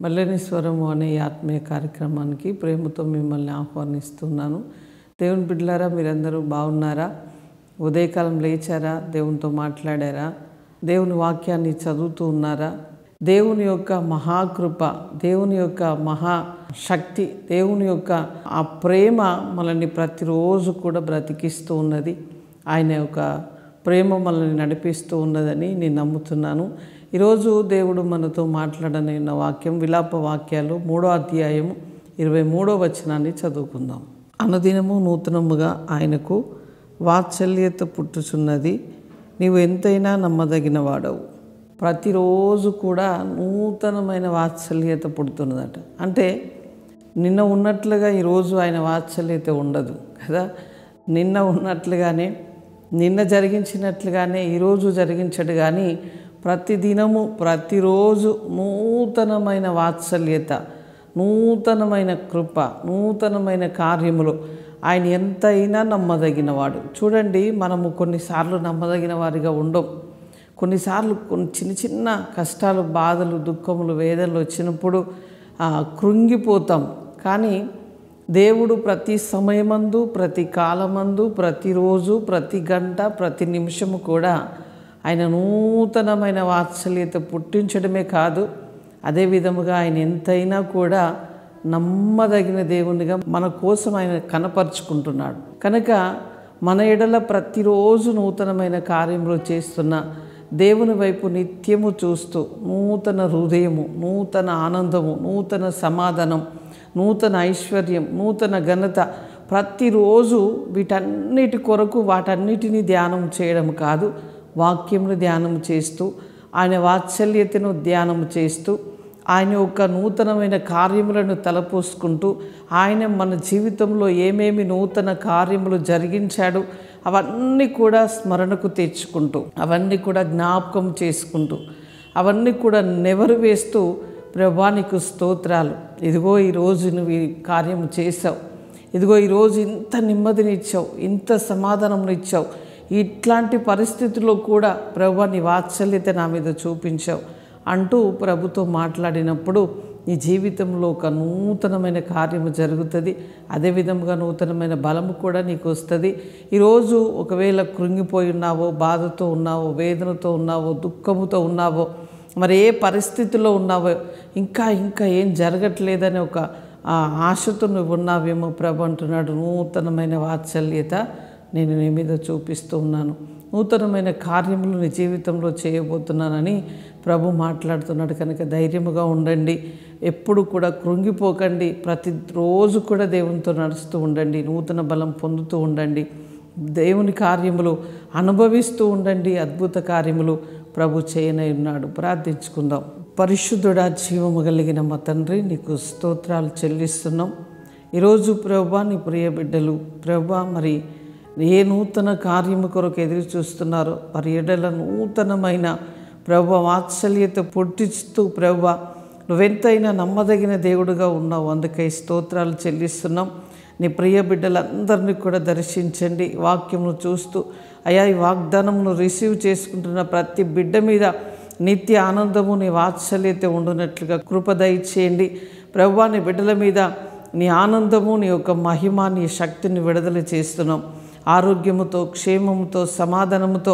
మల్లెని స్వరము అనే ఈ ఆత్మీయ కార్యక్రమానికి ప్రేమతో మిమ్మల్ని ఆహ్వానిస్తున్నాను. దేవుని బిడ్డలారా, మీరందరూ బాగున్నారా? ఉదయకాలం లేచారా? దేవునితో మాట్లాడారా? దేవుని వాక్యాన్ని చదువుతూ ఉన్నారా? దేవుని యొక్క మహాకృప, దేవుని యొక్క మహాశక్తి, దేవుని యొక్క ఆ ప్రేమ మనల్ని ప్రతిరోజు కూడా బ్రతికిస్తూ ఉన్నది. ఆయన యొక్క ప్రేమ మనల్ని నడిపిస్తూ ఉన్నదని నేను నమ్ముతున్నాను. ఈరోజు దేవుడు మనతో మాట్లాడనున్న వాక్యం విలాప వాక్యాలు 3వ అధ్యాయము 23వ వచనాన్ని చదువుకుందాం. అనుదినము నూతనముగా ఆయనకు వాత్సల్యత పుట్టుచున్నది, నీవు ఎంతైనా నమ్మదగిన వాడవు. ప్రతిరోజు కూడా నూతనమైన వాత్సల్యత పుడుతున్నదట. అంటే నిన్న ఉన్నట్లుగా ఈరోజు ఆయన వాత్సల్యత ఉండదు కదా. నిన్న ఉన్నట్లుగానే, నిన్న జరిగించినట్లుగానే ఈరోజు జరిగించడు. కానీ ప్రతిదినము ప్రతిరోజు నూతనమైన వాత్సల్యత, నూతనమైన కృప, నూతనమైన కార్యములు. ఆయన ఎంతైనా నమ్మదగినవాడు. చూడండి, మనము కొన్నిసార్లు నమ్మదగిన వారిగా ఉండం. కొన్నిసార్లు చిన్న చిన్న కష్టాలు, బాధలు, దుఃఖములు, వేదనలు వచ్చినప్పుడు కృంగిపోతాం. కానీ దేవుడు ప్రతి సమయమందు, ప్రతి కాలమందు, ప్రతిరోజు, ప్రతి గంట, ప్రతి నిమిషము కూడా ఆయన నూతనమైన వాత్సల్యత పుట్టించడమే కాదు, అదే విధముగా ఆయన ఎంతైనా కూడా నమ్మదగిన దేవునిగా మన కోసం ఆయన కనపరుచుకుంటున్నాడు. కనుక మన ఎడల ప్రతిరోజు నూతనమైన కార్యములు చేస్తున్న దేవుని వైపు నిత్యము చూస్తూ నూతన హృదయము, నూతన ఆనందము, నూతన సమాధానం, నూతన ఐశ్వర్యం, నూతన ఘనత, ప్రతిరోజు వీటన్నిటి కొరకు వాటన్నిటినీ ధ్యానం చేయడం కాదు, వాక్యమును ధ్యానం చేస్తూ, ఆయన వాత్సల్యతను ధ్యానం చేస్తూ, ఆయన యొక్క నూతనమైన కార్యములను తలపోసుకుంటూ, ఆయన మన జీవితంలో ఏమేమి నూతన కార్యములు జరిగించాడు అవన్నీ కూడా స్మరణకు తెచ్చుకుంటూ, అవన్నీ కూడా జ్ఞాపకం చేసుకుంటూ, అవన్నీ కూడా నెవరు వేస్తూ, ప్రభువా నీకు స్తోత్రాలు, ఇదిగో ఈరోజు నువ్వు ఈ కార్యం చేసావు, ఇదిగో ఈరోజు ఇంత నెమ్మదినిచ్చావు, ఇంత సమాధానం ఇచ్చావు, ఇట్లాంటి పరిస్థితుల్లో కూడా ప్రభువా నీ వాత్సల్యత నా మీద చూపించావు అంటూ ప్రభుతో మాట్లాడినప్పుడు నీ జీవితంలో ఒక నూతనమైన కార్యము జరుగుతుంది. అదేవిధంగా నూతనమైన బలము కూడా నీకు వస్తుంది. ఈరోజు ఒకవేళ కృంగిపోయి ఉన్నావో, బాధతో ఉన్నావో, వేదనతో ఉన్నావో, దుఃఖముతో ఉన్నావో, మరి ఏ పరిస్థితిలో ఉన్నావో, ఇంకా ఏం జరగట్లేదని ఒక ఆశతో నువ్వు ఉన్నావేమో, ప్రభు అంటున్నాడు నూతనమైన వాత్సల్యత నేను నీ మీద చూపిస్తూ ఉన్నాను, నూతనమైన కార్యములు నీ జీవితంలో చేయబోతున్నానని ప్రభు మాట్లాడుతున్నాడు. కనుక ధైర్యముగా ఉండండి, ఎప్పుడు కూడా కృంగిపోకండి, ప్రతిరోజు కూడా దేవునితో నడుస్తూ ఉండండి, నూతన బలం పొందుతూ ఉండండి, దేవుని కార్యములు అనుభవిస్తూ ఉండండి. అద్భుత కార్యములు ప్రభు చేయనై ఉన్నాడు. ప్రార్థించుకుందాం. పరిశుద్ధుడా, జీవము కలిగిన మా తండ్రి, నీకు స్తోత్రాలు చెల్లిస్తున్నాం. ఈరోజు ప్రభువా నీ ప్రియ బిడ్డలు ప్రభువా మరి ఏ నూతన కార్యము కొరకు ఎదురు చూస్తున్నారో వారి ఎడల నూతనమైన ప్రభువా వాత్సల్యత పుట్టిస్తూ ప్రభువా నువ్వెంతైనా నమ్మదగిన దేవుడుగా ఉన్నావు. అందుకై స్తోత్రాలు చెల్లిస్తున్నాం. నీ ప్రియ బిడ్డలందరినీ కూడా దర్శించండి. వాక్యమును చూస్తూ అయా ఈ వాగ్దానమును రిసీవ్ చేసుకుంటున్న ప్రతి బిడ్డ మీద నిత్య ఆనందము, నీ వాత్సల్యత ఉండునట్లుగా కృప దయచేయండి. ప్రభువా నీ బిడ్డల మీద నీ ఆనందము, నీ యొక్క మహిమ, నీ శక్తిని విడుదల చేస్తున్నాం. ఆరోగ్యముతో, క్షేమముతో, సమాధానముతో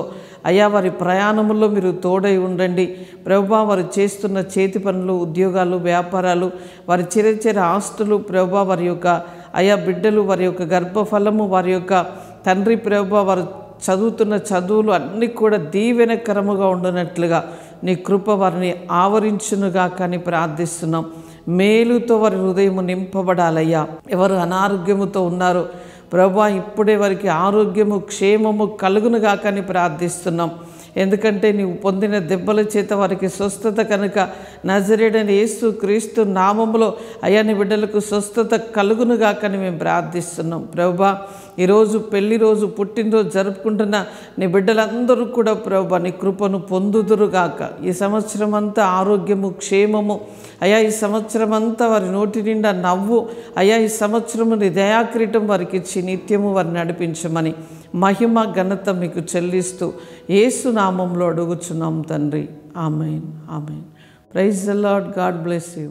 అయా వారి ప్రయాణములో మీరు తోడై ఉండండి. ప్రభువా వారు చేస్తున్న చేతి పనులు, ఉద్యోగాలు, వ్యాపారాలు, వారి చిరచిర ఆస్తులు ప్రభువా, వారి యొక్క అయా బిడ్డలు, వారి యొక్క గర్భఫలము, వారి యొక్క తండ్రి ప్రభువా వారు చదువుతున్న చదువులు అన్నీ కూడా దీవెనకరముగా ఉండునట్లుగా నీ కృప వారిని ఆవరించునుగా కానీ ప్రార్థిస్తున్నాం. మేలుతో వారి హృదయము నింపబడాలయ్యా. ఎవరు అనారోగ్యముతో ఉన్నారో ప్రభువా ఇప్పుడే వారికి ఆరోగ్యము, క్షేమము కలుగునుగా కానీ ప్రార్థిస్తున్నాం. ఎందుకంటే నీవు పొందిన దెబ్బల చేత వారికి స్వస్థత కనుక నజరేయుడైన యేసు క్రీస్తు నామములో అయా నీ బిడ్డలకు స్వస్థత కలుగునుగా కానీ మేము ప్రార్థిస్తున్నాం. ప్రభువా ఈరోజు పెళ్లి రోజు, పుట్టినరోజు జరుపుకుంటున్న నీ బిడ్డలందరూ కూడా ప్రభువా నీ కృపను పొందుదురుగాక. ఈ సంవత్సరం అంతా ఆరోగ్యము, క్షేమము అయా, ఈ సంవత్సరం అంతా వారి నోటి నిండా నవ్వు అయా, ఈ సంవత్సరము నీ దయాకిరీటం వారికి ఇచ్చి నిత్యము వారిని నడిపించమని మహిమ ఘనత మీకు చెల్లిస్తూ యేసు నామములో అడుగుచున్నాం తండ్రి. Amen, amen. Praise the Lord. God bless you.